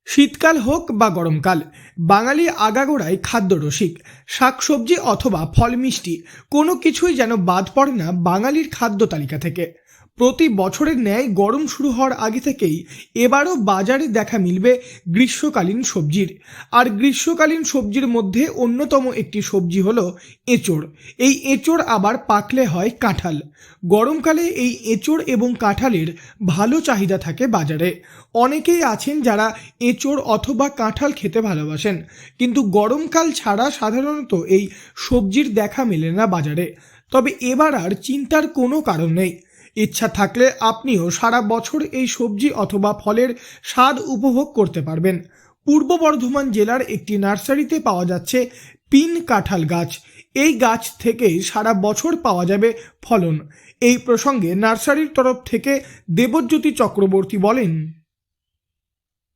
শীতকাল হোক বা গরমকাল, বাঙালি আগাগোড়ায় খাদ্যরসিক। শাকসবজি অথবা ফল মিষ্টি কোনো কিছুই যেন বাদ পড়ে না বাঙালির খাদ্য তালিকা থেকে। প্রতি বছরের ন্যায় গরম শুরু হওয়ার আগে থেকেই এবারও বাজারে দেখা মিলবে গ্রীষ্মকালীন সবজির। আর গ্রীষ্মকালীন সবজির মধ্যে অন্যতম একটি সবজি হলো এঁচোড়। এই এঁচোড় আবার পাকলে হয় কাঁঠাল। গরমকালে এই এঁচোড় এবং কাঁঠালের ভালো চাহিদা থাকে বাজারে। অনেকেই আছেন যারা এঁচোড় অথবা কাঁঠাল খেতে ভালোবাসেন, কিন্তু গরমকাল ছাড়া সাধারণত এই সবজির দেখা মেলে না বাজারে। তবে এবার আর চিন্তার কোনো কারণ নেই। ইচ্ছা থাকলে আপনিও সারা বছর এই সবজি অথবা ফলের স্বাদ উপভোগ করতে পারবেন। পূর্ব বর্ধমান জেলার একটি নার্সারিতে পাওয়া যাচ্ছে পিন কাঁঠাল গাছ। এই গাছ থেকেই সারা বছর পাওয়া যাবে ফলন। এই প্রসঙ্গে নার্সারির তরফ থেকে দেবজ্যোতি চক্রবর্তী বলেন,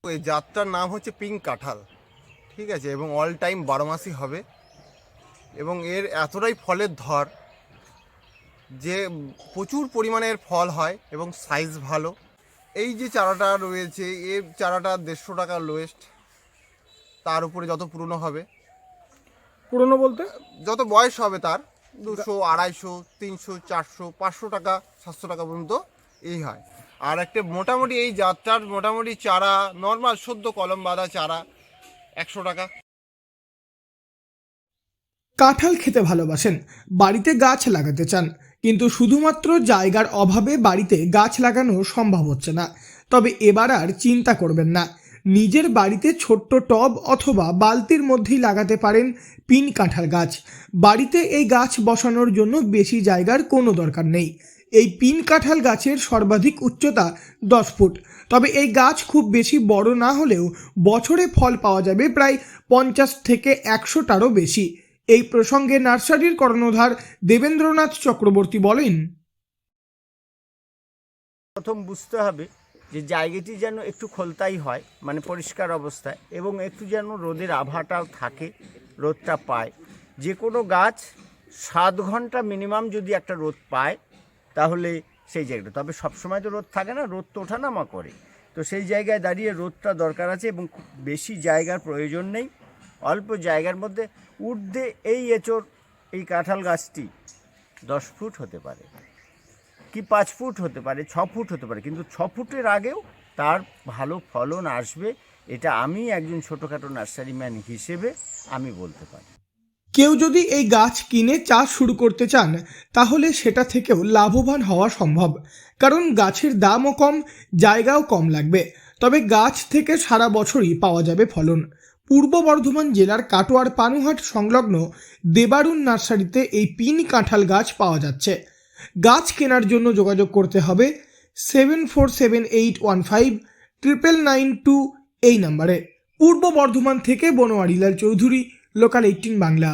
এই জাতটার নাম হচ্ছে পিঙ্ক কাঁঠাল, ঠিক আছে, এবং অল টাইম 12 মাসই হবে। এবং এর এতটাই ফলের ধর যে প্রচুর পরিমাণের ফল হয় এবং সাইজ ভালো। এই যে চারাটা রয়েছে, এর চারাটা 150 টাকা লোয়েস্ট। তার উপরে যত পুরনো হবে, পুরনো বলতে যত বয়স হবে তার 200, 250, 300, 400, 500 টাকা, 700 টাকা পর্যন্ত এই হয়। আর একটা মোটামুটি এই জাতটার মোটামুটি চারা নর্মাল সদ্য কলম বাঁধা চারা 100 টাকা। কাঁঠাল খেতে ভালোবাসেন, বাড়িতে গাছ লাগাতে চান, কিন্তু শুধুমাত্র জায়গার অভাবে বাড়িতে গাছ লাগানো সম্ভব হচ্ছে না। তবে এবার আর চিন্তা করবেন না, নিজের বাড়িতে ছোট্ট টব অথবা বালতির মধ্যেই লাগাতে পারেন পিন কাঁঠাল গাছ। বাড়িতে এই গাছ বসানোর জন্য বেশি জায়গার কোনো দরকার নেই। এই পিন কাঁঠাল গাছের সর্বাধিক উচ্চতা 10 ফুট। তবে এই গাছ খুব বেশি বড় না হলেও বছরে ফল পাওয়া যাবে প্রায় 50 থেকে 100টারও বেশি। এই প্রসঙ্গে নার্সারির কর্ণধার দেবেন্দ্রনাথ চক্রবর্তী বলেন, প্রথম বুঝতে হবে যে জায়গাটি যেন একটু খোলতাই হয়, মানে পরিষ্কার অবস্থায়, এবং একটু যেন রোদের আভাটাও থাকে, রোদটা পায়। যে কোনো গাছ 7 ঘন্টা মিনিমাম যদি একটা রোদ পায় তাহলে সেই জায়গাটা, তবে সবসময় তো রোদ থাকে না, রোদ তো ওঠানামা করে, তো সেই জায়গায় দাঁড়িয়ে রোদটা দরকার আছে এবং খুব বেশি জায়গার প্রয়োজন নেই। অল্প জায়গার মধ্যে ঊর্ধ্বে এই এঁচোড়, এই কাঁঠাল গাছটি 10 ফুট হতে পারে, কি 5 ফুট হতে পারে, 6 ফুট হতে পারে, কিন্তু 6 ফুটের আগেও তার ভালো ফলন আসবে। এটা আমি একজন ছোটোখাটো নার্সারিম্যান হিসেবে আমি বলতে পারি। কেউ যদি এই গাছ কিনে চাষ শুরু করতে চান তাহলে সেটা থেকেও লাভবান হওয়া সম্ভব, কারণ গাছের দামও কম, জায়গাও কম লাগবে। তবে গাছ থেকে সারা বছরই পাওয়া যাবে ফলন। পূর্ব বর্ধমান জেলার কাটোয়ার পানুহাট সংলগ্ন দেবারুণ নার্সারিতে এই পিন কাঁঠাল গাছ পাওয়া যাচ্ছে। গাছ কেনার জন্য যোগাযোগ করতে হবে 7478159992 এই নম্বরে। পূর্ব বর্ধমান থেকে বনোয়ারিলাল চৌধুরী, লোকাল 18 বাংলা।